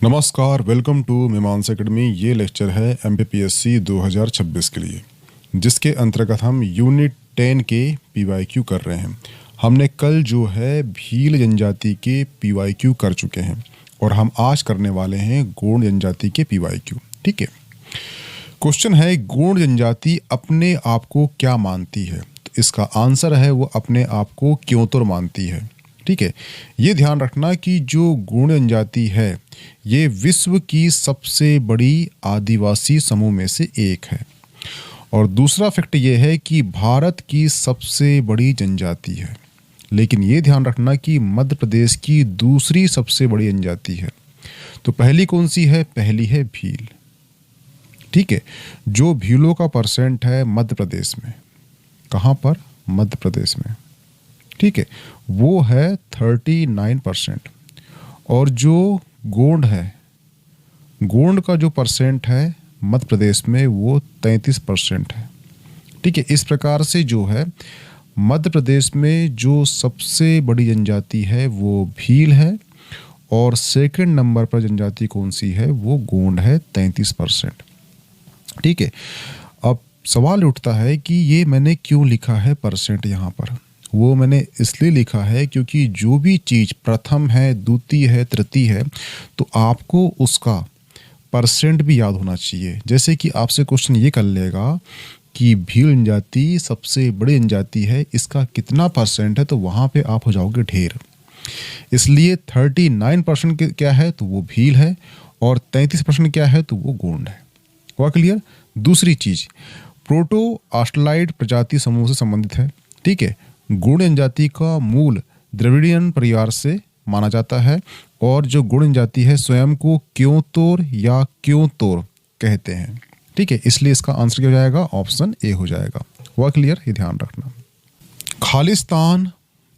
नमस्कार, welcome to मीमांस academy. ये lecture है एमपीपीएससी 2026 के लिए, जिसके अंतर्गत हम यूनिट 10 के पीवाईक्यू कर रहे हैं। हमने कल जो है भील जनजाति के पीवाईक्यू कर चुके हैं और हम आज करने वाले हैं गोंड जनजाति के पीवाईक्यू। ठीक है, क्वेश्चन है गोंड जनजाति अपने आप को क्या मानती है? तो इसका आंसर है वो अपने आप को क्योंतुर मानती है। ठीक है, ये ध्यान रखना कि जो गोंड जनजाति है ये विश्व की सबसे बड़ी आदिवासी समूह में से एक है। और दूसरा फैक्ट ये है कि भारत की सबसे बड़ी जनजाति है। लेकिन ये ध्यान रखना कि मध्य प्रदेश की दूसरी सबसे बड़ी जनजाति है। तो पहली कौन सी है? पहली है भील। ठीक है, जो भीलों का परसेंट है मध्य प्रदेश में, कहाँ पर? मध्य प्रदेश में। ठीक है, वो है 39%। और जो गोंड है, गोंड का जो परसेंट है मध्य प्रदेश में वो 33% है। ठीक है, इस प्रकार से जो है मध्य प्रदेश में जो सबसे बड़ी जनजाति है वो भील है और सेकंड नंबर पर जनजाति कौन सी है? वो गोंड है, 33%। ठीक है, अब सवाल उठता है कि ये मैंने क्यों लिखा है परसेंट यहाँ पर? वो मैंने इसलिए लिखा है क्योंकि जो भी चीज़ प्रथम है, द्वितीय है, तृतीय है, तो आपको उसका परसेंट भी याद होना चाहिए। जैसे कि आपसे क्वेश्चन ये कर लेगा कि भील जनजाति सबसे बड़ी जनजाति है, इसका कितना परसेंट है, तो वहाँ पे आप हो जाओगे ढेर। इसलिए 39% क्या है? तो वो भील है और 33% क्या है? तो वो गोंड है। हुआ क्लियर? दूसरी चीज़, प्रोटो ऑस्ट्रेलाइड प्रजाति समूह से संबंधित है। ठीक है, गोंड जनजाति का मूल द्रविडियन परिवार से माना जाता है और जो गोंड जनजाति है स्वयं को क्योंतोर या क्योंतोर कहते हैं। ठीक है, इसलिए इसका आंसर क्या हो जाएगा? ऑप्शन ए हो जाएगा। हुआ क्लियर? ये ध्यान रखना। खालिस्तान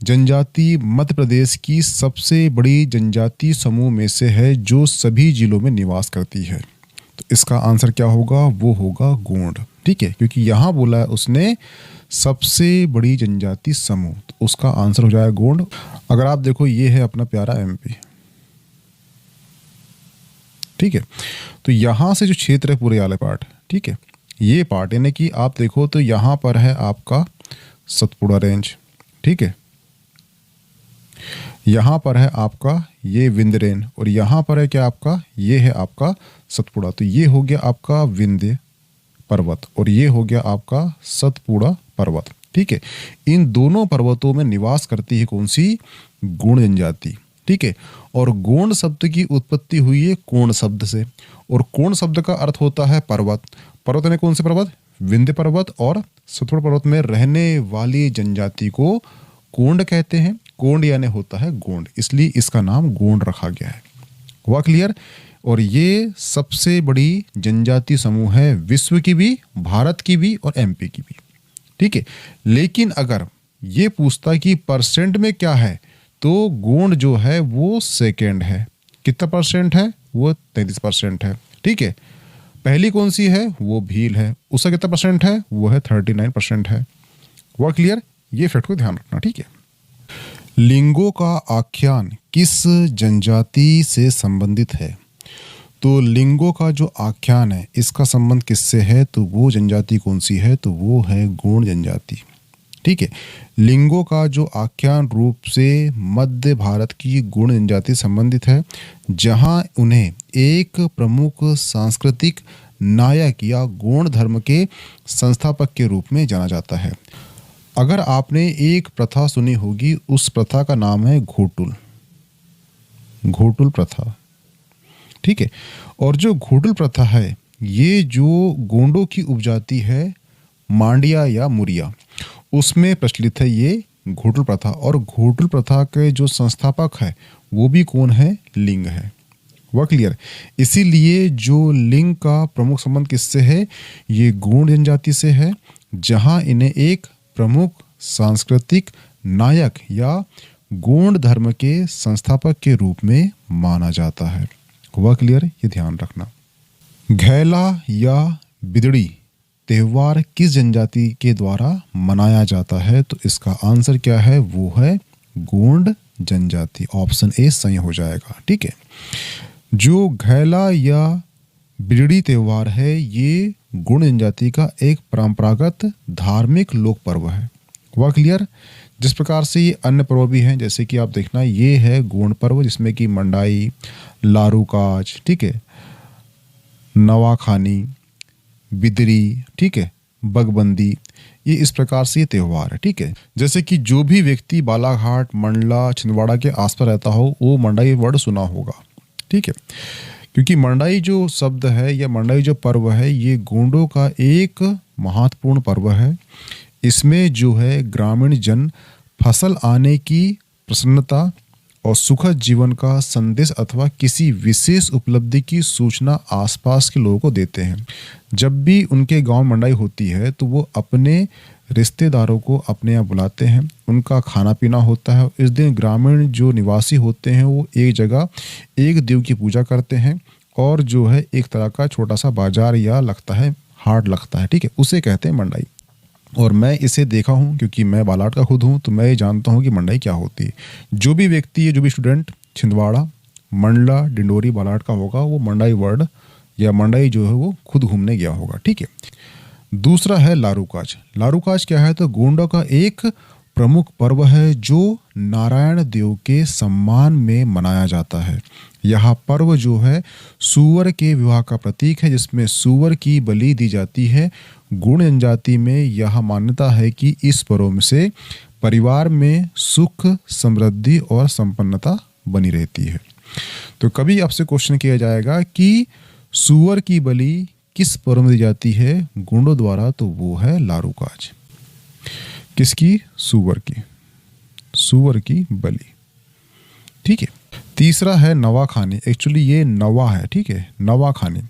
जनजाति मध्य प्रदेश की सबसे बड़ी जनजाति समूह में से है जो सभी जिलों में निवास करती है। तो इसका आंसर क्या होगा? वो होगा गोंड। ठीक है, क्योंकि यहाँ बोला है उसने सबसे बड़ी जनजाति समूह, तो उसका आंसर हो जाएगा गोंड। अगर आप देखो ये है अपना प्यारा एमपी। ठीक है, तो यहाँ से जो क्षेत्र है पूरे वाले पार्ट, ठीक है, ये पार्ट यानी कि आप देखो तो यहाँ पर है आपका सतपुड़ा रेंज। ठीक है, यहाँ पर है आपका ये विंध्य रेंज और यहाँ पर है क्या आपका? ये है आपका सतपुड़ा। तो ये हो गया आपका विंध्य पर्वत और ये हो गया आपका सतपुड़ा पर्वत। ठीक है, इन दोनों पर्वतों में निवास करती है कौन सी? गोंड जनजाति। ठीक है, और गोंड शब्द की उत्पत्ति हुई है कोण शब्द से और कोण शब्द का अर्थ होता है पर्वत। पर्वत यानी कौन से पर्वत? विंध्य पर्वत और सतपुड़ा पर्वत में रहने वाली जनजाति को गोंड कहते हैं। गोंड यानी होता है गोंड, इसलिए इसका नाम गोंड रखा गया है। हुआ क्लियर? और ये सबसे बड़ी जनजाति समूह है विश्व की भी, भारत की भी और एमपी की भी। ठीक है, लेकिन अगर ये पूछता कि परसेंट में क्या है, तो गोंड जो है वो सेकेंड है। कितना परसेंट है? वो 33% है। ठीक है, पहली कौन सी है? वो भील है, उसका कितना परसेंट है? वो है 39% है। हुआ क्लियर? ये फैक्ट को ध्यान रखना। ठीक है, लिंगों का आख्यान किस जनजाति से संबंधित है? तो लिंगों का जो आख्यान है इसका संबंध किससे है? तो वो जनजाति कौन सी है? तो वो है गोंड जनजाति। ठीक है, लिंगों का जो आख्यान रूप से मध्य भारत की गोंड जनजाति संबंधित है, जहां उन्हें एक प्रमुख सांस्कृतिक नायक या गोंड धर्म के संस्थापक के रूप में जाना जाता है। अगर आपने एक प्रथा सुनी होगी, उस प्रथा का नाम है घोटुल, घोटुल प्रथा। ठीक है, और जो घोटुल प्रथा है ये जो गोंडों की उपजाति है मांडिया या मुरिया, उसमें प्रचलित है ये घोटुल प्रथा। और घोटुल प्रथा के जो संस्थापक है वो भी कौन है? लिंग है। वह क्लियर? इसीलिए जो लिंग का प्रमुख संबंध किससे है? ये गोंड जनजाति से है, जहां इन्हें एक प्रमुख सांस्कृतिक नायक या गोंड धर्म के संस्थापक के रूप में माना जाता है। हुआ क्लियर? ये ध्यान रखना। घैला या बिदड़ी त्योहार किस जनजाति के द्वारा मनाया जाता है? तो इसका आंसर क्या है? वो है गोंड जनजाति। ऑप्शन ए सही हो जाएगा। ठीक है, जो घैला या बिजड़ी त्योहार है ये गोंड जनजाति का एक परंपरागत धार्मिक लोक पर्व है। हुआ क्लियर? जिस प्रकार से ये अन्य पर्व भी हैं, जैसे कि आप देखना ये है गोंड पर्व जिसमें कि मंडाई, लारूकाज, ठीक है, नवाखानी, बिदरी, ठीक है, बगबंदी, ये इस प्रकार से ये त्यौहार है। ठीक है, जैसे कि जो भी व्यक्ति बालाघाट, मंडला, छिंदवाड़ा के आसपास रहता हो वो मंडाई वर्ड सुना होगा। ठीक है, क्योंकि मंडाई जो शब्द है या मंडाई जो पर्व है ये गोंडों का एक महत्वपूर्ण पर्व है। इसमें जो है ग्रामीण जन फसल आने की प्रसन्नता और सुखद जीवन का संदेश अथवा किसी विशेष उपलब्धि की सूचना आसपास के लोगों को देते हैं। जब भी उनके गांव में मंडाई होती है तो वो अपने रिश्तेदारों को अपने यहाँ बुलाते हैं, उनका खाना पीना होता है। इस दिन ग्रामीण जो निवासी होते हैं वो एक जगह एक देव की पूजा करते हैं और जो है एक तरह का छोटा सा बाजार या लगता है, हाट लगता है, ठीक है, उसे कहते हैं मंडाई। और मैं इसे देखा हूँ क्योंकि मैं बालाघाट का खुद हूँ, तो मैं ये जानता हूँ कि मंडाई क्या होती है। जो भी व्यक्ति है, जो भी स्टूडेंट छिंदवाड़ा, मंडला, डिंडोरी, बालाघाट का होगा वो मंडाई वर्ड या मंडाई जो है वो खुद घूमने गया होगा। ठीक है, दूसरा है लारूकाज। लारूकाज क्या है? तो गोंडा का एक प्रमुख पर्व है जो नारायण देव के सम्मान में मनाया जाता है। यह पर्व जो है सूअर के विवाह का प्रतीक है जिसमें सूअर की बलि दी जाती है। गोंड जनजाति में यह मान्यता है कि इस पर्व से परिवार में सुख, समृद्धि और संपन्नता बनी रहती है। तो कभी आपसे क्वेश्चन किया जाएगा कि सूअर की बलि किस पर्व में दी जाती है गोंडों द्वारा, तो वो है लारूकाज। किसकी? सूअर की, सूअर की बलि। ठीक है, तीसरा है नवाखानी। एक्चुअली ये नवा है, ठीक है, नवाखानी।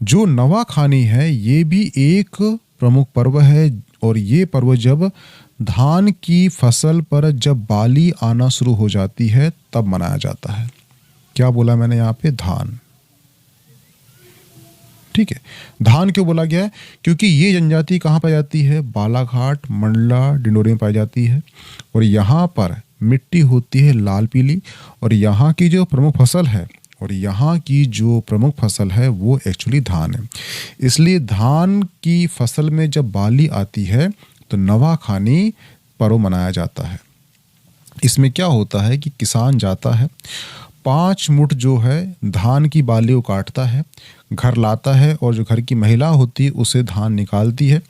जो नवाखानी है ये भी एक प्रमुख पर्व है और ये पर्व जब धान की फसल पर जब बाली आना शुरू हो जाती है तब मनाया जाता है। क्या बोला मैंने यहाँ पे? धान। ठीक है, धान क्यों बोला गया है? क्योंकि ये जनजाति कहाँ पाई जाती है? बालाघाट, मंडला, डिंडोरी में पाई जाती है और यहाँ पर मिट्टी होती है लाल पीली और यहाँ की जो प्रमुख फसल है वो एक्चुअली धान है। इसलिए धान की फसल में जब बाली आती है तो नवाखानी पर्व मनाया जाता है। इसमें क्या होता है कि किसान जाता है, 5 मुठ जो है धान की बाली को काटता है, घर लाता है और जो घर की महिला होती है उसे धान निकालती है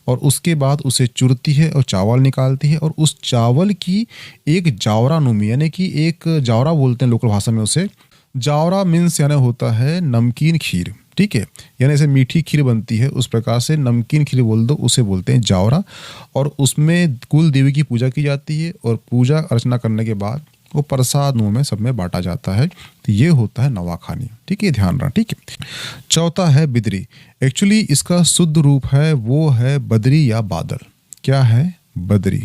और उसके बाद उसे चुरती है और चावल निकालती है और उस चावल की एक जावरा नुमी, यानी कि एक जावरा बोलते हैं लोकल भाषा में उसे। जावरा मीन्स यानी होता है नमकीन खीर। ठीक है, यानी ऐसे मीठी खीर बनती है उस प्रकार से नमकीन खीर बोल दो, उसे बोलते हैं जावरा। और उसमें कुल देवी की पूजा की जाती है और पूजा अर्चना करने के बाद वो प्रसाद मुंह में सब में बांटा जाता है। तो ये होता है नवाखानी। ठीक है, ध्यान रखना। ठीक है, चौथा है बिदरी। एक्चुअली इसका शुद्ध रूप है वो है बदरी या बादल। क्या है? बदरी,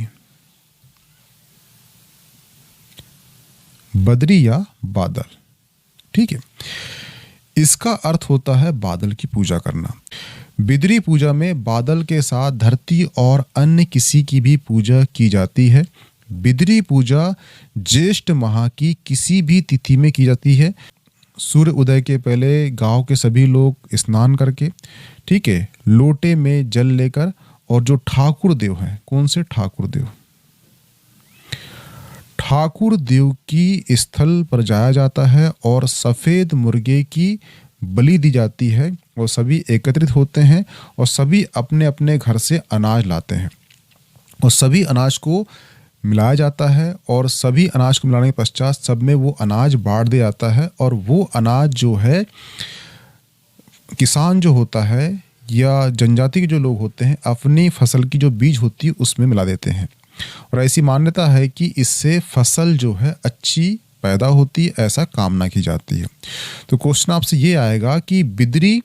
बदरी या बादल। ठीक है, इसका अर्थ होता है बादल की पूजा करना। बिदरी पूजा में बादल के साथ धरती और अन्य किसी की भी पूजा की जाती है। बिदरी पूजा ज्येष्ठ माह की किसी भी तिथि में की जाती है। सूर्य उदय के पहले गांव के सभी लोग स्नान करके, ठीक है, लोटे में जल लेकर और जो ठाकुर देव हैं, कौन से ठाकुर देव? ठाकुर देव की स्थल पर जाया जाता है और सफेद मुर्गे की बलि दी जाती है और सभी एकत्रित होते हैं और सभी अपने अपने घर से अनाज लाते हैं और सभी अनाज को मिलाया जाता है और सभी अनाज को मिलाने के पश्चात सब में वो अनाज बांट दिया जाता है और वो अनाज जो है किसान जो होता है या जनजाति के जो लोग होते हैं अपनी फसल की जो बीज होती है उसमें मिला देते हैं और ऐसी मान्यता है कि इससे फसल जो है अच्छी पैदा होती है, ऐसा कामना की जाती है। तो क्वेश्चन आपसे ये आएगा कि बिदरी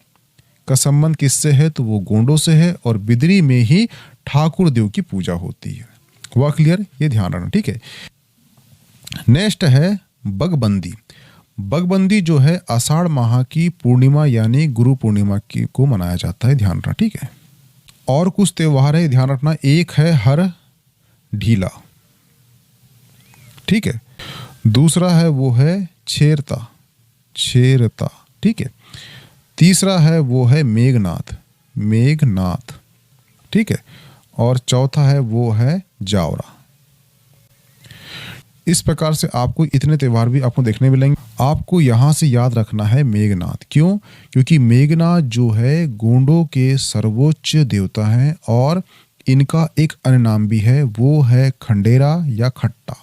का संबंध किससे है? तो वो गोंडों से है और बिदरी में ही ठाकुर देव की पूजा होती है। हुआ क्लियर? ये ध्यान रखना। ठीक है, नेक्स्ट है बगबंदी। बगबंदी जो है आषाढ़ माह की पूर्णिमा यानी गुरु पूर्णिमा की को मनाया जाता है। ध्यान रखना। ठीक है, और कुछ त्योहार है, ध्यान रखना। एक है हर ढीला, ठीक है, दूसरा है वो है छेरता, छेरता, ठीक है। तीसरा है वो है मेघनाथ, मेघनाथ, ठीक है। और चौथा है वो है जावरा। इस प्रकार से आपको इतने त्यौहार भी आपको देखने मिलेंगे। आपको यहाँ से याद रखना है मेघनाथ, क्यों? क्योंकि मेघनाथ जो है गोंडों के सर्वोच्च देवता हैं और इनका एक अन्य नाम भी है, वो है खंडेरा या खट्टा।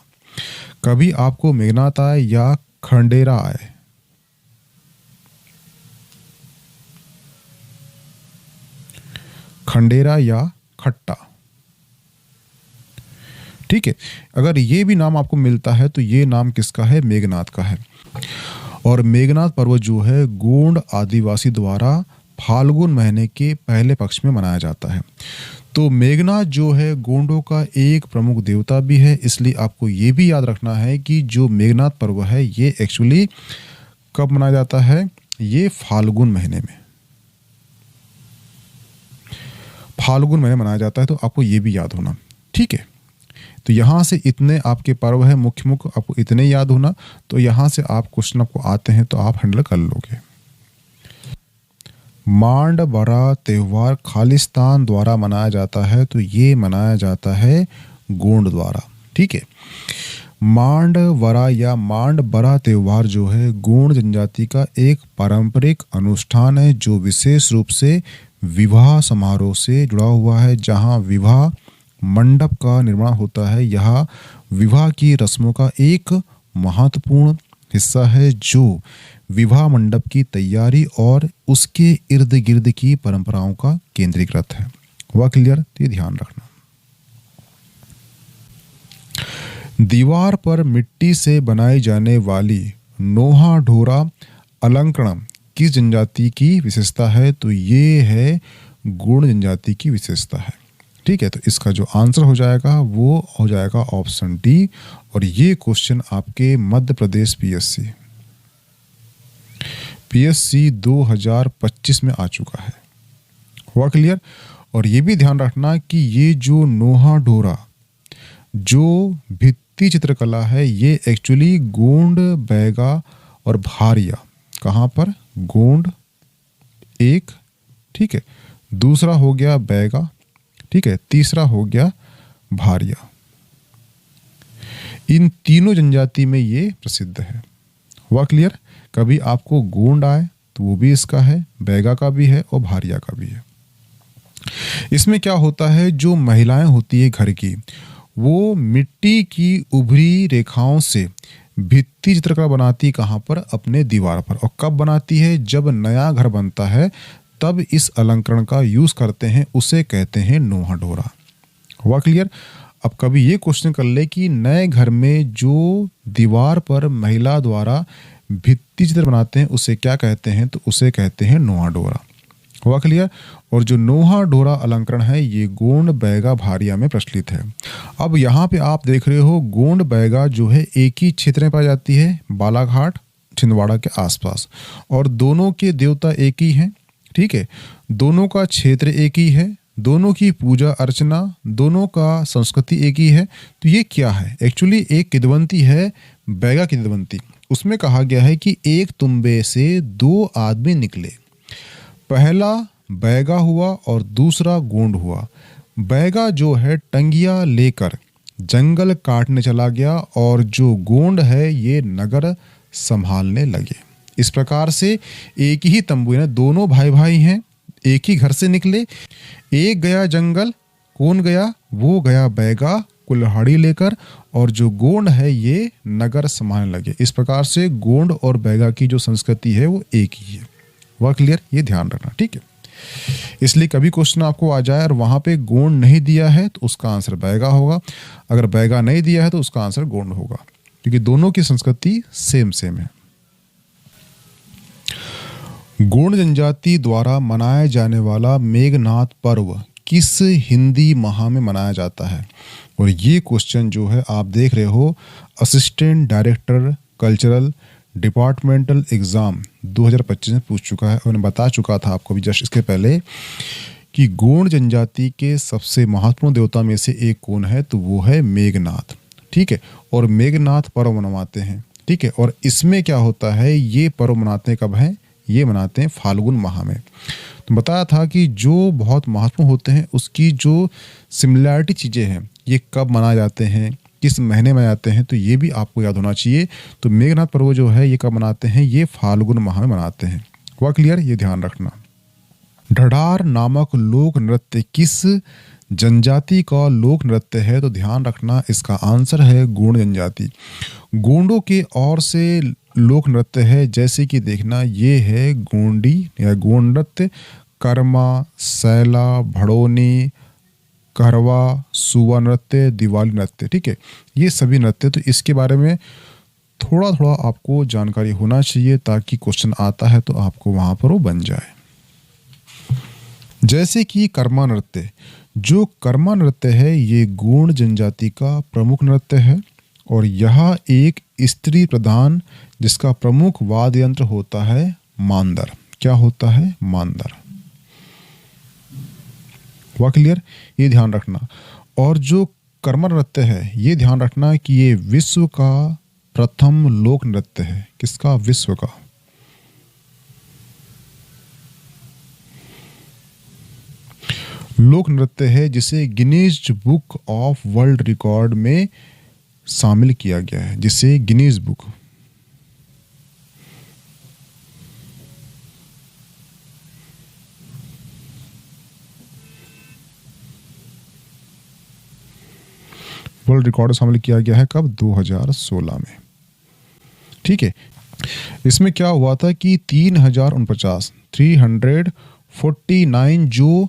कभी आपको मेघनाथ आए या खंडेरा आए, खंडेरा या खट्टा, ठीक है, अगर ये भी नाम आपको मिलता है तो ये नाम किसका है? मेघनाथ का है। और मेघनाथ पर्व जो है गोंड आदिवासी द्वारा फाल्गुन महीने के पहले पक्ष में मनाया जाता है। तो मेघनाथ जो है गोंडों का एक प्रमुख देवता भी है, इसलिए आपको ये भी याद रखना है कि जो मेघनाथ पर्व है ये एक्चुअली कब मनाया जाता है? ये फाल्गुन महीने में, फाल्गुन महीने मनाया जाता है। तो आपको ये भी याद होना, ठीक है। तो यहाँ से इतने आपके पर्व है मुख्य मुख्य, आपको इतने याद होना। तो यहाँ से आप क्वेश्चन आपको आते हैं तो आप हैंडल कर लोगे। मांड बड़ा त्योहार खालिस्तान द्वारा मनाया जाता है, तो ये मनाया जाता है गोंड द्वारा, ठीक है। मांड वरा या मांड बरा त्योहार जो है गोंड जनजाति का एक पारंपरिक अनुष्ठान है जो विशेष रूप से विवाह समारोह से जुड़ा हुआ है, जहां विवाह मंडप का निर्माण होता है। यह विवाह की रस्मों का एक महत्वपूर्ण हिस्सा है जो विवाह मंडप की तैयारी और उसके इर्द गिर्द की परंपराओं का केंद्रीकृत है। हुआ क्लियर? तो ये ध्यान रखना। दीवार पर मिट्टी से बनाई जाने वाली नोहा ढोरा अलंकरण किस जनजाति की विशेषता है? तो ये है गोंड जनजाति की विशेषता है, ठीक है। तो इसका जो आंसर हो जाएगा वो हो जाएगा ऑप्शन डी। और ये क्वेश्चन आपके मध्य प्रदेश पीएससी 2025 में आ चुका है। हुआ क्लियर? और ये भी ध्यान रखना कि ये जो नोहा डोरा जो भित्ति चित्रकला है ये एक्चुअली गोंड, बैगा और भारिया, कहाँ पर? गोंड एक, ठीक है, दूसरा हो गया बैगा, ठीक है, तीसरा हो गया भारिया। इन तीनों जनजाति में ये प्रसिद्ध है। हुआ क्लियर? कभी आपको गोंड आए तो वो भी इसका है, बैगा का भी है और भारिया का भी है। इसमें क्या होता है, जो महिलाएं होती है घर की, वो मिट्टी की उभरी रेखाओं से भित्ति चित्रकला बनाती, कहाँ पर? अपने दीवार पर। और कब बनाती है? जब नया घर बनता है तब इस अलंकरण का यूज करते हैं, उसे कहते हैं नोहा डोरा। हुआ क्लियर? अब कभी ये क्वेश्चन कर ले कि नए घर में जो दीवार पर महिला द्वारा भित्ति चित्र बनाते हैं उसे क्या कहते हैं? तो उसे कहते हैं नोहा डोरा। हुआ क्लियर? और जो नोहा डोरा अलंकरण है ये गोंड, बैगा, भारिया में प्रचलित है। अब यहाँ पे आप देख रहे हो गोंड, बैगा जो है एक ही क्षेत्र में पाई जाती है, बालाघाट, छिंदवाड़ा के आसपास, और दोनों के देवता एक ही हैं, ठीक है, दोनों का क्षेत्र एक ही है, दोनों की पूजा अर्चना, दोनों का संस्कृति एक ही है। तो ये क्या है? एक्चुअली एक किदवंती है, बैगा किदवंती। उसमें कहा गया है कि एक तुम्बे से दो आदमी निकले, पहला बैगा हुआ और दूसरा गोंड हुआ। बैगा जो है टंगिया लेकर जंगल काटने चला गया और जो गोंड है ये नगर संभालने लगे। इस प्रकार से एक ही तंबू है, दोनों भाई भाई हैं, एक ही घर से निकले, एक गया जंगल, कौन गया? वो गया बैगा कुल्हाड़ी लेकर, और जो गोंड है ये नगर संभालने लगे। इस प्रकार से गोंड और बैगा की जो संस्कृति है वो एक ही है। वह क्लियर? ये ध्यान रखना, ठीक है। इसलिए कभी क्वेश्चन आपको आ जाए और वहां पे गोंड नहीं दिया है तो उसका आंसर बैगा होगा, अगर बैगा नहीं दिया है तो उसका आंसर गोंड होगा, क्योंकि दोनों की संस्कृति सेम है। गोंड जनजाति द्वारा मनाया जाने वाला मेघनाथ पर्व किस हिंदी माह में मनाया जाता है? और ये क्वेश्चन जो है आप देख रहे हो assistant director cultural departmental exam 2025 में पूछ चुका है। और मैं बता चुका था आपको भी जस्ट इसके पहले कि गोंड जनजाति के सबसे महत्वपूर्ण देवता में से एक कौन है? तो वो है मेघनाथ, ठीक है। और मेघनाथ पर्व मनवाते हैं, ठीक है। और इसमें क्या होता है, ये पर्व मनाते हैं कब हैं, ये मनाते हैं फाल्गुन माह में। तो बताया था कि जो बहुत महत्वपूर्ण होते हैं उसकी जो सिमिलैरिटी चीज़ें हैं ये कब मनाए जाते हैं, किस महीने में आते हैं, तो ये भी आपको याद होना चाहिए। तो मेघनाथ पर्व जो है ये कब मनाते हैं, ये फाल्गुन माह में मनाते हैं। हुआ क्लियर, ये ध्यान रखना। ढढार नामक लोक नृत्य किस जनजाति का लोक नृत्य है, तो ध्यान रखना इसका आंसर है गोंड जनजाति। गोंडों के और से लोक नृत्य है, जैसे कि देखना ये है गोंडी या गोंड नृत्य, कर्मा, सैला, भड़ोनी, कहरवा, सुवा नृत्य, दिवाली नृत्य। ठीक है, ये सभी नृत्य, तो इसके बारे में थोड़ा थोड़ा आपको जानकारी होना चाहिए ताकि क्वेश्चन आता है तो आपको वहां पर वो बन जाए। जैसे कि कर्मा नृत्य, जो कर्मा नृत्य है ये गोंड जनजाति का प्रमुख नृत्य है और यह एक स्त्री प्रधान जिसका प्रमुख वाद्य यंत्र होता है मांदर। क्या होता है, मांदर। हुआ क्लियर, ये ध्यान रखना। और जो कर्मा नृत्य है ये ध्यान रखना कि ये विश्व का प्रथम लोक नृत्य है। किसका, विश्व का। लोक नृत्य है जिसे Guinness book of world record में शामिल किया गया है, जिसे गिनीज बुक वर्ल्ड रिकॉर्ड में शामिल किया गया है। कब, 2016 में। ठीक है, इसमें क्या हुआ था कि 349 जो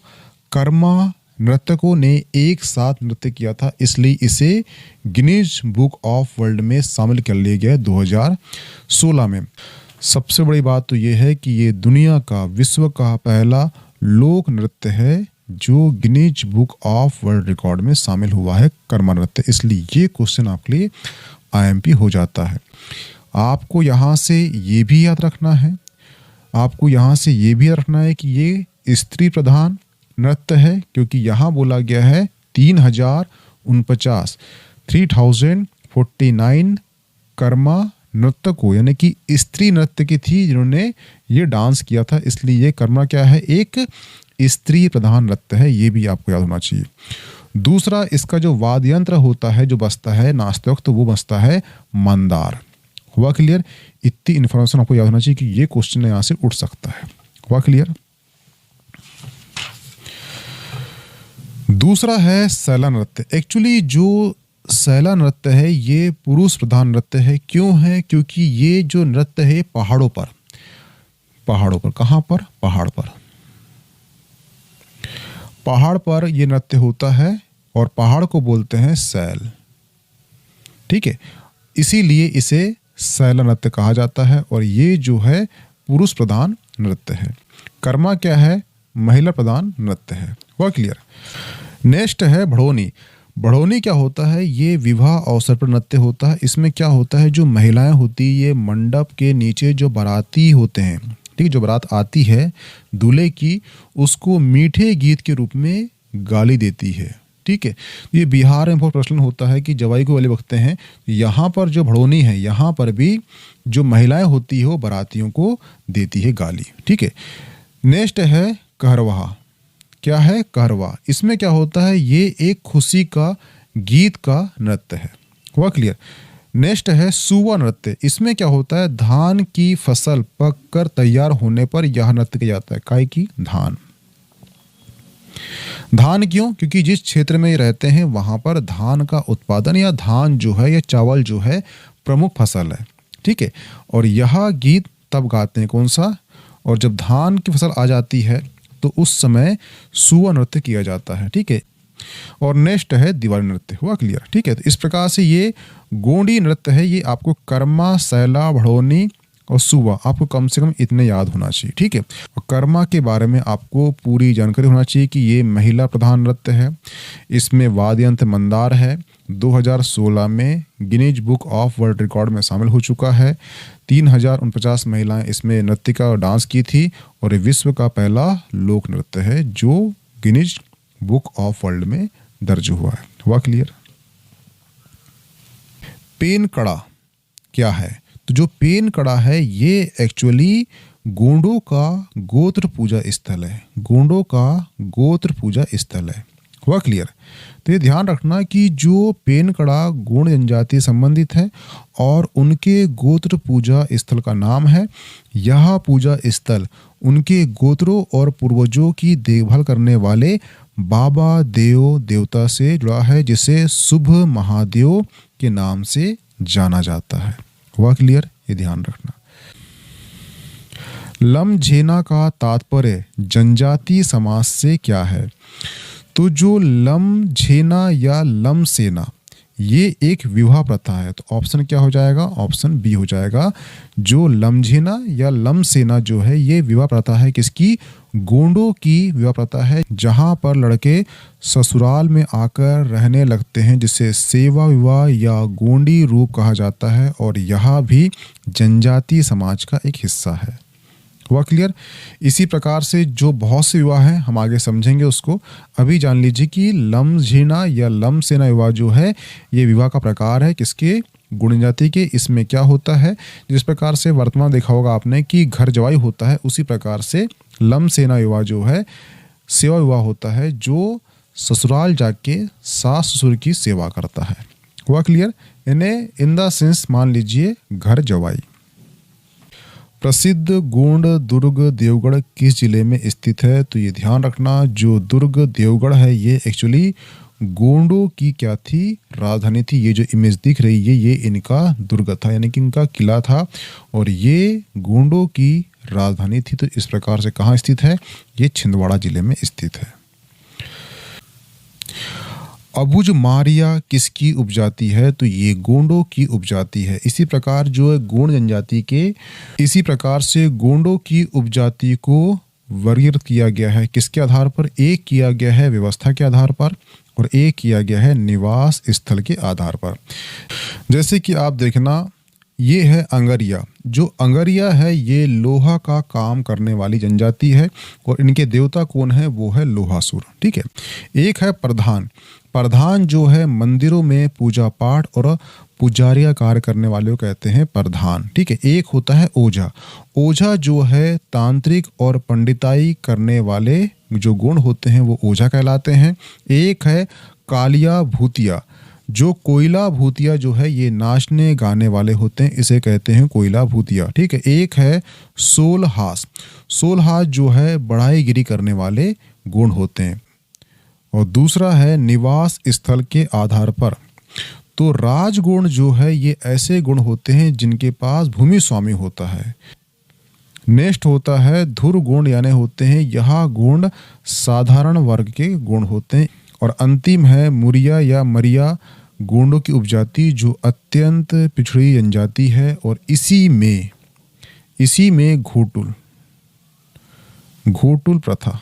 कर्मा नर्तकों ने एक साथ नृत्य किया था, इसलिए इसे गिनीज बुक ऑफ वर्ल्ड में शामिल कर लिया गया 2016 में। सबसे बड़ी बात तो ये है कि ये दुनिया का, विश्व का पहला लोक नृत्य है जो Guinness book of world record में शामिल हुआ है, कर्मा नृत्य। इसलिए ये क्वेश्चन आपके लिए आईएमपी हो जाता है। आपको यहाँ से ये भी याद रखना है, आपको यहाँ से ये भी याद रखना है कि ये स्त्री प्रधान नृत्य है, क्योंकि यहाँ बोला गया है 3,049 कर्मा नृतकों, यानी कि स्त्री नृत्य की थी जिन्होंने ये डांस किया था, इसलिए ये कर्मा क्या है, एक स्त्री प्रधान नृत्य है। ये भी आपको याद होना चाहिए। दूसरा, इसका जो वाद्य यंत्र होता है, जो बजता है नाचते वक्त, तो वो बजता है मंदार। हुआ क्लियर, इतनी इन्फॉर्मेशन आपको याद होना चाहिए कि ये क्वेश्चन यहाँ से उठ सकता है। हुआ क्लियर। दूसरा है सैला नृत्य। एक्चुअली जो सैला नृत्य है ये पुरुष प्रधान नृत्य है। क्यों है, क्योंकि ये जो नृत्य है पहाड़ों पर, कहाँ पर, पहाड़ पर ये नृत्य होता है और पहाड़ को बोलते हैं सैल। ठीक है, इसीलिए इसे सैला नृत्य कहा जाता है और ये जो है पुरुष प्रधान नृत्य है। कर्मा क्या है, महिला प्रधान नृत्य है। हुआ क्लियर। नेक्स्ट है भड़ोनी। भड़ोनी क्या होता है, ये विवाह अवसर पर नृत्य होता है। इसमें क्या होता है, जो महिलाएं होती है ये मंडप के नीचे जो बाराती होते हैं, ठीक है, जो बारात आती है दूल्हे की, उसको मीठे गीत के रूप में गाली देती है। ठीक है, ये बिहार में बहुत प्रचलन होता है कि जवाई को गाली बकते हैं। यहाँ पर जो भड़ोनी है, यहाँ पर भी जो महिलाएं होती है वो बारातियों को देती है गाली। ठीक है। नेक्स्ट है कहरवा। क्या है, कहरवा। इसमें क्या होता है, ये एक खुशी का गीत का नृत्य है। हुआ क्लियर। नेक्स्ट है सुवा नृत्य। इसमें क्या होता है, धान की फसल पक कर तैयार होने पर यह नृत्य किया जाता है। काय की, धान। धान क्यों, क्योंकि जिस क्षेत्र में रहते हैं वहां पर धान का उत्पादन या धान जो है या चावल जो है प्रमुख फसल है। ठीक है, और यह गीत तब गाते हैं कौन सा, और जब धान की फसल आ जाती है तो उस समय सुवा नृत्य किया जाता है। ठीक है, और नेक्स्ट है दिवाली नृत्य। हुआ क्लियर। ठीक है, तो इस प्रकार से ये गोंडी नृत्य है, ये आपको कर्मा, सैला, भड़ोनी और सुवा आपको कम से कम इतने याद होना चाहिए। ठीक है, और कर्मा के बारे में आपको पूरी जानकारी होना चाहिए कि ये महिला प्रधान नृत्य है। इसमें वाद्य यंत्र मंदार है। 2016 में Guinness book of world record में शामिल हो चुका है। 3,049 महिलाएं इसमें नृत्य का डांस की थी और ये विश्व का पहला लोक नृत्य है जो गिनीज बुक ऑफ वर्ल्ड में दर्ज हुआ है। हुआ क्लियर। पेन कड़ा क्या है, तो जो पेन कड़ा है ये एक्चुअली गोंडों का गोत्र पूजा स्थल है, गोंडों का गोत्र पूजा स्थल है। हुआ क्लियर? तो ये ध्यान रखना कि जो पेन कड़ा गोंड जनजाति संबंधित है और उनके गोत्र पूजा स्थल का नाम है। यह पूजा स्थल उनके गोत्रों और पूर्वजों की देखभाल करने वाले बाबा देव देवता से जुड़ा है, जिसे शुभ महादेव के नाम से जाना जाता है। हुआ क्लियर? ये ध्यान रखना। लमझेना का तात्पर्य जनजाति समाज से क्या है? तो जो लमझेना या लमसेना ये एक विवाह प्रथा है। तो ऑप्शन क्या हो जाएगा? ऑप्शन बी हो जाएगा। जो लमझेना या लमसेना जो है ये विवाह प्रथा है किसकी? गोंडों की विवाह प्रथा है, जहां पर लड़के ससुराल में आकर रहने लगते हैं, जिसे सेवा विवाह या गोंडी रूप कहा जाता है और यह भी जनजातीय समाज का एक हिस्सा है। हुआ क्लियर? इसी प्रकार से जो बहुत से विवाह हैं हम आगे समझेंगे उसको। अभी जान लीजिए कि लमझेना या लमसेना विवाह जो है ये विवाह का प्रकार है किसके? गोंड जाति के। इसमें क्या होता है? जिस प्रकार से वर्तमान देखा होगा आपने कि घर जवाई होता है, उसी प्रकार से लमसेना विवाह जो है सेवा विवाह होता है, जो ससुराल जाके सास ससुर की सेवा करता है। हुआ क्लियर? इन्हें इन द सेंस मान लीजिए घर जवाई। प्रसिद्ध गोंड दुर्ग देवगढ़ किस जिले में स्थित है? तो ये ध्यान रखना, जो दुर्ग देवगढ़ है ये एक्चुअली गोंडों की क्या थी? राजधानी थी। ये जो इमेज दिख रही है ये इनका दुर्ग था, यानी कि इनका किला था और ये गोंडों की राजधानी थी। तो इस प्रकार से कहाँ स्थित है? ये छिंदवाड़ा जिले में स्थित है। अबुझ मारिया किसकी उपजाति है? तो ये गोंडों की उपजाति है। इसी प्रकार जो है गोंड जनजाति के, इसी प्रकार से गोंडों की उपजाति को वर्गीकृत किया गया है किसके आधार पर? एक किया गया है व्यवस्था के आधार पर और एक किया गया है निवास स्थल के आधार पर। जैसे कि आप देखना, ये है अंगरिया। जो अंगरिया है ये लोहा का काम करने वाली जनजाति है और इनके देवता कौन है? वो है लोहासुर। ठीक है। एक है प्रधान। प्रधान जो है मंदिरों में पूजा पाठ और पुजारिया कार्य करने वाले को कहते हैं प्रधान। ठीक है। एक होता है ओझा। ओझा जो है तांत्रिक और पंडिताई करने वाले जो गुण होते हैं वो ओझा कहलाते हैं। एक है कालिया भूतिया। जो कोयला भूतिया जो है ये नाचने गाने वाले होते हैं, इसे कहते हैं कोयला भूतिया। ठीक है। एक है सोलहास। सोलहास जो है बढ़ाईगिरी करने वाले गुण होते हैं। और दूसरा है निवास स्थल के आधार पर। तो राजगुण जो है ये ऐसे गुण होते हैं जिनके पास भूमि स्वामी होता है। नेक्स्ट होता है धुर गुण, यानी होते हैं यह गुण साधारण वर्ग के गुण होते हैं। और अंतिम है मुरिया या मरिया, गोंडों की उपजाति जो अत्यंत पिछड़ी जनजाति है और इसी में घोटुल प्रथा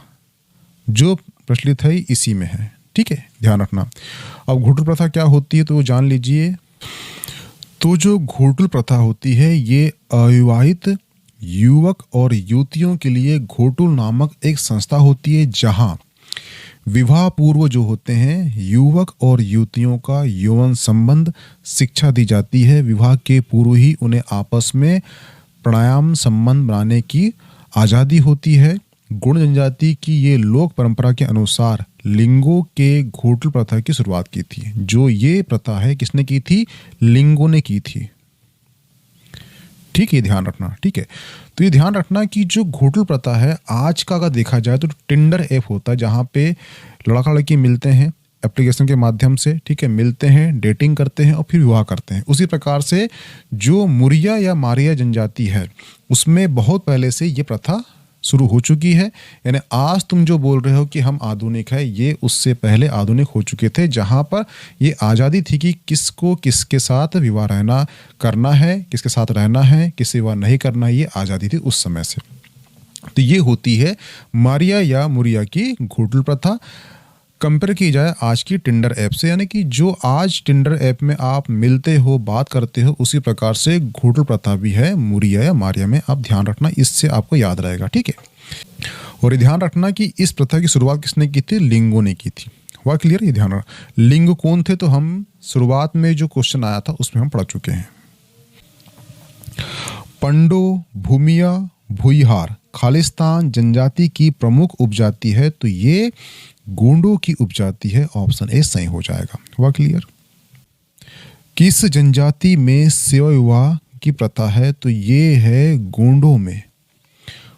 जो प्रचलित है इसी में है। ठीक है, ध्यान रखना। अब घोटुल प्रथा क्या होती है तो जान लीजिए। तो जो घोटुल प्रथा होती है ये अविवाहित युवक और युवतियों के लिए घोटुल नामक एक संस्था होती है, जहां विवाह पूर्व जो होते हैं युवक और युवतियों का यौन संबंध शिक्षा दी जाती है। विवाह के पूर्व ही उन्हें आपस में प्राणायाम संबंध बनाने की आज़ादी होती है। गुण जनजाति की ये लोक परंपरा के अनुसार लिंगों के घोटुल प्रथा की शुरुआत की थी। जो ये प्रथा है किसने की थी? लिंगों ने की थी। ठीक है, ध्यान रखना। ठीक है, तो ये ध्यान रखना कि जो घोटुल प्रथा है आज का अगर देखा जाए तो टिंडर ऐप होता है, जहाँ पे लड़का लड़की मिलते हैं एप्लीकेशन के माध्यम से। ठीक है, मिलते हैं, डेटिंग करते हैं और फिर विवाह करते हैं। उसी प्रकार से जो मुरिया या मारिया जनजाति है उसमें बहुत पहले से ये प्रथा शुरू हो चुकी है। यानी आज तुम जो बोल रहे हो कि हम आधुनिक है, ये उससे पहले आधुनिक हो चुके थे, जहां पर ये आज़ादी थी कि किसको किसके साथ विवाह करना है, किसके साथ रहना है, किससे विवाह नहीं करना है, ये आज़ादी थी उस समय से। तो ये होती है मारिया या मुरिया की घोटुल प्रथा। कंपेयर की जाए आज की टिंडर ऐप से, यानी कि जो आज टिंडर ऐप में आप मिलते हो, बात करते हो, उसी प्रकार से घोटुल प्रथा भी है मुरिया या मारिया में। आप ध्यान रखना, इससे आपको याद रहेगा। ठीक है, और ये ध्यान रखना कि इस प्रथा की शुरुआत किसने की थी? लिंगों ने की थी। हुआ क्लियर? ये ध्यान रखना। लिंग कौन थे तो हम शुरुआत में जो क्वेश्चन आया था उसमें हम पढ़ चुके हैं। पंडो, भूमिया, भूइहार, खालिस्तान जनजाति की प्रमुख उपजाति है, तो ये गोंडों की उपजाति है। ऑप्शन ए सही हो जाएगा। हुआ क्लियर? किस जनजाति में सेवा विवाह की प्रथा है? तो ये है गोंडों में।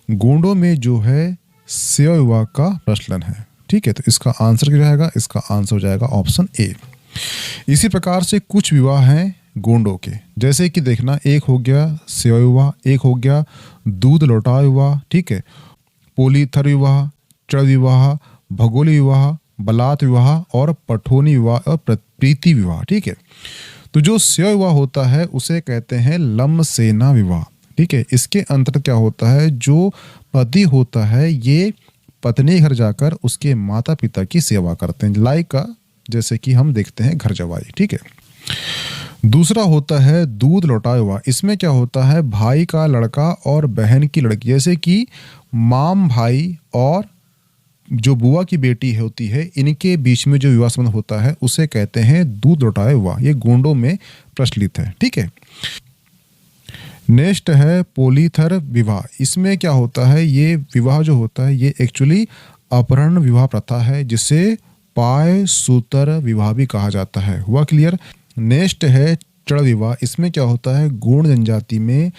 गोंडों में जो है सेवा विवाह का प्रचलन है। ठीक है, तो इसका आंसर क्या जाएगा? इसका आंसर हो जाएगा ऑप्शन ए। इसी प्रकार से कुछ विवाह हैं गोंडों के, जैसे कि देखना, एक हो गया सेवा विवाह, एक हो गया दूध लौटा विवाह, ठीक है, पोलीथर विवाह, चढ़ विवाह, भगोली विवाह, बलात विवाह और पठोनी विवाह और प्रीति विवाह। ठीक है, तो जो सेवा विवाह होता है उसे कहते हैं लमसेना विवाह। ठीक है, इसके अंतर्गत क्या होता है, जो पति होता है ये पत्नी घर जाकर उसके माता पिता की सेवा करते हैं, लाइक का जैसे कि हम देखते हैं घर जवाई। ठीक है, दूसरा होता है दूध लौटा विवाह। इसमें क्या होता है, भाई का लड़का और बहन की लड़की, जैसे कि माम भाई और जो बुआ की बेटी होती है, इनके बीच में जो विवाह संबंध होता है उसे कहते हैं दूध लौटा विवाह। ये गोंडों में प्रचलित है। ठीक है, नेक्स्ट है पोलीथर विवाह। इसमें क्या होता है, ये विवाह जो होता है ये एक्चुअली अपहरण विवाह प्रथा है, जिसे पाय सूतर विवाह भी कहा जाता है। हुआ क्लियर? नेक्स्ट है चढ़ विवाह। इसमें क्या होता है, गोंड जनजाति में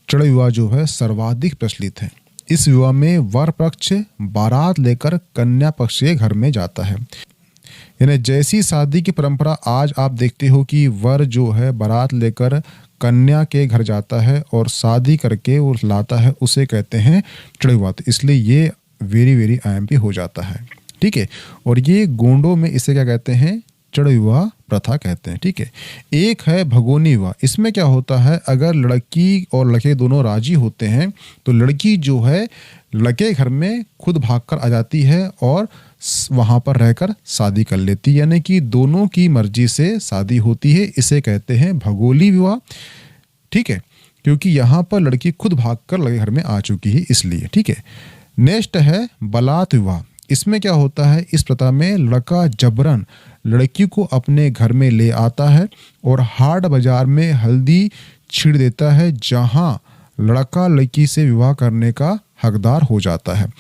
चढ़ विवाह जो है सर्वाधिक प्रचलित है। इस विवाह में वर पक्ष बारात लेकर कन्या पक्ष के घर में जाता है। यानी जैसी शादी की परंपरा आज आप देखते हो कि वर जो है बारात लेकर कन्या के घर जाता है और शादी करके वो लाता है, उसे कहते हैं चढ़ विवाह। इसलिए ये वेरी वेरी IMP हो जाता है। ठीक है, और ये गोंडों में इसे क्या कहते हैं, चढ़ विवाह प्रथा कहते हैं। ठीक है, एक है भगोनी विवाह। इसमें क्या होता है, अगर लड़की और लड़के दोनों राजी होते हैं तो लड़की जो है लड़के घर में खुद भागकर आ जाती है और वहां पर रहकर शादी कर लेती है, यानी कि दोनों की मर्जी से शादी होती है। इसे कहते हैं भगोली विवाह। ठीक है, क्योंकि यहाँ पर लड़की खुद भागकर लड़के घर में आ चुकी है इसलिए। ठीक है, नेक्स्ट है बलात विवाह। इसमें क्या होता है, इस प्रथा में लड़का जबरन लड़की को अपने घर में ले आता है और हाट बाजार में हल्दी छीड़ देता है, जहां लड़का लड़की से विवाह करने का हकदार हो जाता है।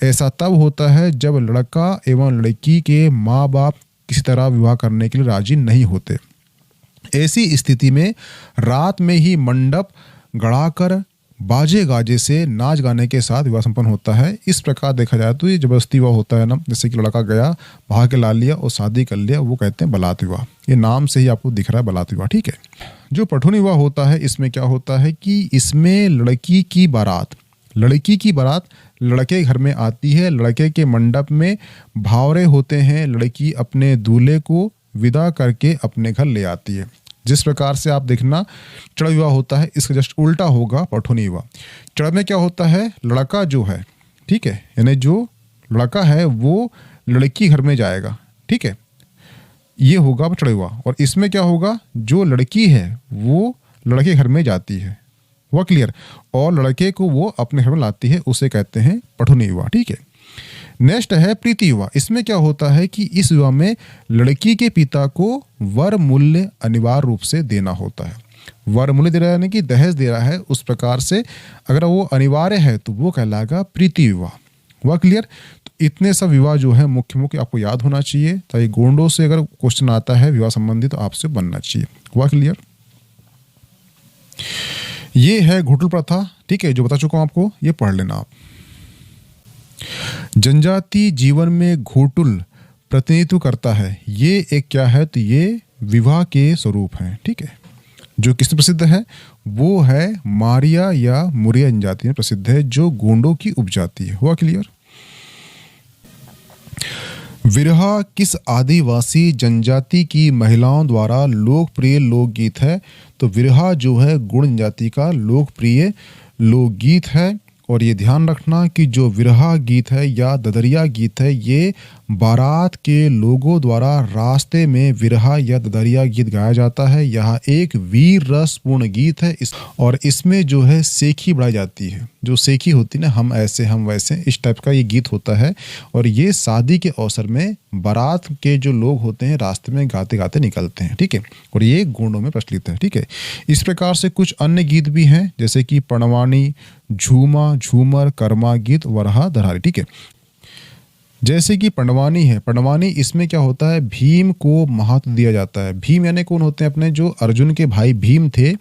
ऐसा तब होता है जब लड़का एवं लड़की के माँ बाप किसी तरह विवाह करने के लिए राजी नहीं होते। ऐसी स्थिति में रात में ही मंडप गड़ाकर बाजे गाजे से नाच गाने के साथ विवाह संपन्न होता है। इस प्रकार देखा जाए तो ये जबरदस्ती विवाह होता है ना, जैसे कि लड़का गया भाग के ला लिया और शादी कर लिया, वो कहते हैं बलात विवाह। ये नाम से ही आपको दिख रहा है बलात विवाह। ठीक है, जो पठोनी विवाह होता है इसमें क्या होता है कि इसमें लड़की की बारात लड़के घर में आती है, लड़के के मंडप में भावरे होते हैं, लड़की अपने दूल्हे को विदा करके अपने घर ले आती है। जिस प्रकार से आप देखना चढ़ विवाह होता है, इसका जस्ट उल्टा होगा पठोनी विवाह। चढ़ में क्या होता है, लड़का जो है, ठीक है, यानी जो लड़का है वो लड़की घर में जाएगा। ठीक है, ये होगा चढ़ विवाह। और इसमें क्या होगा, जो लड़की है वो लड़के घर में जाती है। हुआ क्लियर? और लड़के को वो अपने घर में लाती है, उसे कहते हैं पठोनी विवाह। ठीक है, नेक्स्ट है प्रीति विवाह। इसमें क्या होता है कि इस विवाह में लड़की के पिता को वर मूल्य अनिवार्य रूप से देना होता है। वर मूल्य दे रहा है यानी कि दहेज दे रहा है, उस प्रकार से अगर वो अनिवार्य है तो वो कहलाएगा प्रीति विवाह। हुआ क्लियर? तो इतने सब विवाह जो है मुख्य आपको याद होना चाहिए, ताकि गोंडों से अगर क्वेश्चन आता है विवाह संबंधी तो आपसे बनना चाहिए। हुआ क्लियर? ये है घोटुल प्रथा। ठीक है, जो बता चुका हूं आपको, ये पढ़ लेना आप। जनजाति जीवन में घोटुल प्रतिनिधित्व करता है। ये एक क्या है, तो ये विवाह के स्वरूप है। ठीक है, जो किस प्रसिद्ध है, वो है मारिया या मुरिया जनजाति में प्रसिद्ध है, जो गोंडों की उपजाति है। हुआ क्लियर? विरहा किस आदिवासी जनजाति की महिलाओं द्वारा लोकप्रिय लोकगीत है? तो विरहा जो है गोंड जनजाति का लोकप्रिय लोकगीत है। और ये ध्यान रखना कि जो विरहा गीत है या ददरिया गीत है, ये बारात के लोगों द्वारा रास्ते में विरहा या ददरिया गीत गाया जाता है। यह एक वीर रसपूर्ण गीत है और इसमें जो है सेखी बढ़ाई जाती है। जो सेखी होती है ना, हम ऐसे हम वैसे, इस टाइप का ये गीत होता है। और ये शादी के अवसर में बारात के जो लोग होते हैं रास्ते में गाते गाते निकलते हैं, ठीक है। और ये गोंडों में प्रचलित है, ठीक है। इस प्रकार से कुछ अन्य गीत भी हैं, जैसे कि पणवानी, झूमा, झूमर, कर्मा गीत, वरहा, दरारी, ठीक है। जैसे कि पंडवानी है, पंडवानी इसमें क्या होता है, भीम को महत्व दिया जाता है। भीम यानी कौन होते हैं, अपने जो अर्जुन के भाई भीम थे,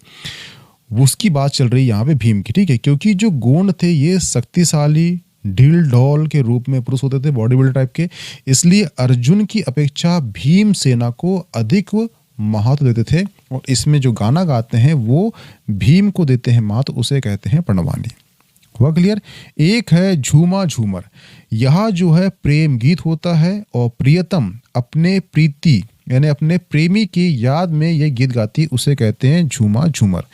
उसकी बात चल रही है यहाँ पे भीम की, ठीक है। क्योंकि जो गोंड थे ये शक्तिशाली ढील ढोल के रूप में पुरुष होते थे, बॉडी बिल्डर टाइप के, इसलिए अर्जुन की अपेक्षा भीम सेना को अधिक महत्व देते थे। और इसमें जो गाना गाते हैं वो भीम को देते हैं महत्व, उसे कहते हैं पंडवानी। हुआ क्लियर। एक है झूमा झूमर, यह जो है प्रेम गीत होता है और प्रियतम अपने प्रीति यानी अपने प्रेमी की याद में यह गीत गाती, उसे कहते हैं झूमा झूमर।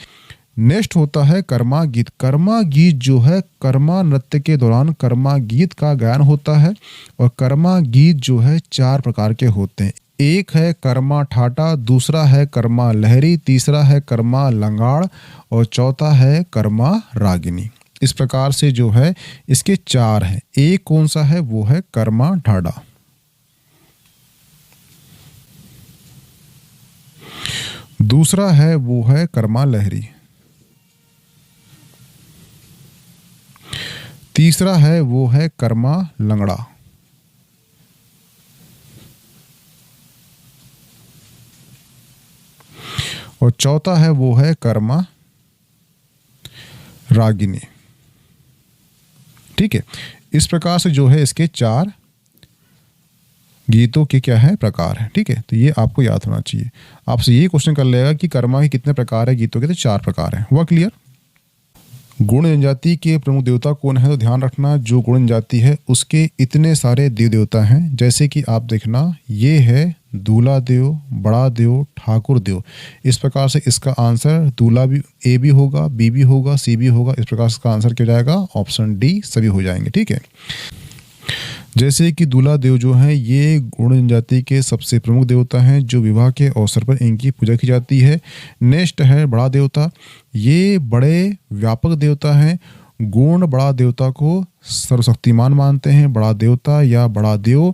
नेक्स्ट होता है कर्मा गीत। कर्मा गीत जो है कर्मा नृत्य के दौरान कर्मा गीत का गायन होता है। और कर्मा गीत जो है 4 प्रकार के होते हैं। एक है कर्मा ठाटा, दूसरा है कर्मा लहरी, तीसरा है कर्मा लंगाड़ और चौथा है कर्मा रागिनी। इस प्रकार से जो है इसके 4 हैं। एक कौन सा है, वो है कर्मा ठाडा। दूसरा है वो है कर्मा लहरी। तीसरा है वो है कर्मा लंगड़ा। और चौथा है वो है कर्मा रागिनी, ठीक है। इस प्रकार से जो है इसके 4 गीतों के क्या है, प्रकार है, ठीक है। तो ये आपको याद होना चाहिए। आपसे ये क्वेश्चन कर लेगा कि कर्मा के कितने प्रकार है गीतों के, तो 4 प्रकार है। हुआ क्लियर। गुण जनजाति के प्रमुख देवता कौन है, तो ध्यान रखना जो गुण जनजाति है उसके इतने सारे देव देवता हैं। जैसे कि आप देखना, ये है दूल्हा देव, बड़ा देव, ठाकुर देव। इस प्रकार से इसका आंसर दूल्हा भी ए भी होगा, बी भी होगा, सी भी होगा। इस प्रकार से इसका आंसर क्या जाएगा, ऑप्शन डी सभी हो जाएंगे, ठीक है। जैसे कि दूल्हा देव जो हैं ये गुण जनजाति के सबसे प्रमुख देवता हैं, जो विवाह के अवसर पर इनकी पूजा की जाती है। नेक्स्ट है बड़ा देवता, ये बड़े व्यापक देवता हैं। गौंड बड़ा देवता को सर्वशक्तिमान मानते हैं। बड़ा देवता या बड़ा देव,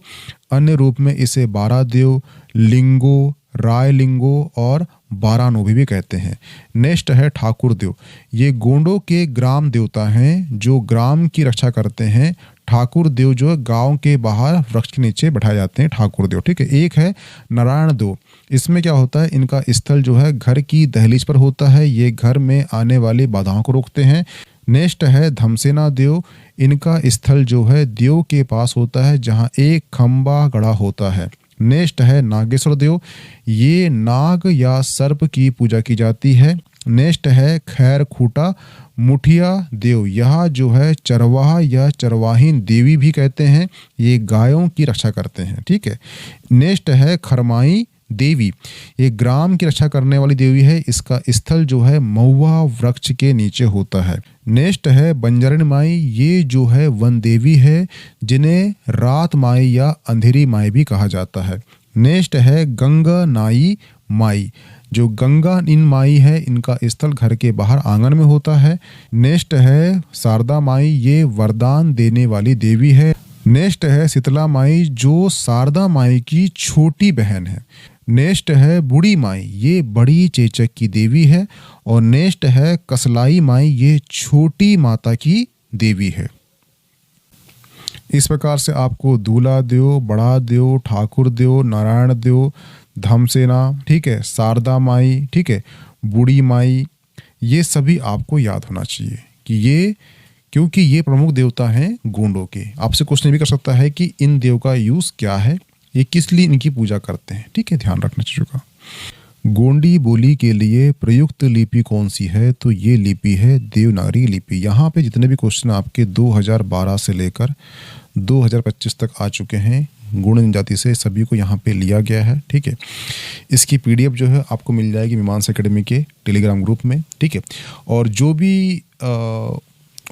अन्य रूप में इसे 12 देव, लिंगो, राय लिंगो और बारानोभी भी कहते हैं। नेक्स्ट है ठाकुर देव, ये गोंडों के ग्राम देवता हैं जो ग्राम की रक्षा करते हैं। ठाकुर देव जो गांव के बाहर वृक्ष के नीचे बैठाए जाते हैं, ठाकुर देव, ठीक है। एक है नारायण देव, इसमें क्या होता है, इनका स्थल जो है घर की दहलीज पर होता है। ये घर में आने वाली बाधाओं को रोकते हैं। नेक्स्ट है धमसेना देव, इनका स्थल जो है देव के पास होता है जहां एक खंबा गड़ा होता है। नेक्स्ट है नागेश्वर देव, ये नाग या सर्प की पूजा की जाती है। नेक्स्ट है खैर खूटा मुठिया देव, यह जो है चरवाहा या चरवाहीन देवी भी कहते हैं, ये गायों की रक्षा करते हैं, ठीक है। नेक्स्ट है खरमाई देवी, ये ग्राम की रक्षा करने वाली देवी है। इसका स्थल जो है महुआ वृक्ष के नीचे होता है। नेक्स्ट है बंजारण माई, ये जो है वन देवी है जिन्हें रात माई या अंधेरी माई भी कहा जाता है। नेक्स्ट है गंगा नाई माई, जो गंगा इन माई है इनका स्थल घर के बाहर आंगन में होता है। नेक्स्ट है शारदा माई, ये वरदान देने वाली देवी है। नेक्स्ट है शीतला माई, जो शारदा माई की छोटी बहन है। नेक्स्ट है बूढ़ी माई, ये बड़ी चेचक की देवी है। और नेक्स्ट है कसलाई माई, ये छोटी माता की देवी है। इस प्रकार से आपको दूल्हा देव, बड़ा देव, ठाकुर देव, नारायण देव, धमसेना, ठीक है, शारदा माई, ठीक है, बूढ़ी माई, ये सभी आपको याद होना चाहिए कि ये, क्योंकि ये प्रमुख देवता हैं गोंडों के। आपसे क्वेश्चन भी कर सकता है कि इन देव का यूज क्या है, ये किस लिए इनकी पूजा करते हैं, ठीक है, ध्यान रखना चीजों का। गोंडी बोली के लिए प्रयुक्त लिपि कौन सी है, तो ये लिपि है देवनागरी लिपि। यहाँ पे जितने भी क्वेश्चन आपके 2012 से लेकर 2025 तक आ चुके हैं गुण जनजाति से, सभी को यहाँ पे लिया गया है, ठीक है। इसकी PDF जो है आपको मिल जाएगी मीमांसा एकेडमी के टेलीग्राम ग्रुप में, ठीक है। और जो भी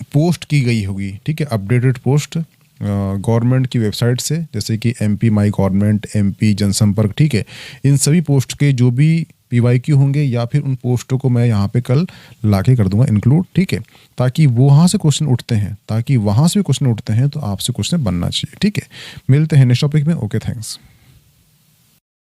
पोस्ट की गई होगी, ठीक है, अपडेटेड पोस्ट गवर्नमेंट की वेबसाइट से, जैसे कि MP माई गवर्नमेंट, MP जनसंपर्क, ठीक है। इन सभी पोस्ट के जो भी PYQ होंगे या फिर उन पोस्टों को मैं यहाँ पे कल लाके कर दूंगा इंक्लूड, ठीक है, ताकि वहाँ से क्वेश्चन उठते हैं तो आपसे क्वेश्चन बनना चाहिए, ठीक है। मिलते हैं नेक्स्ट टॉपिक में। Okay, thanks.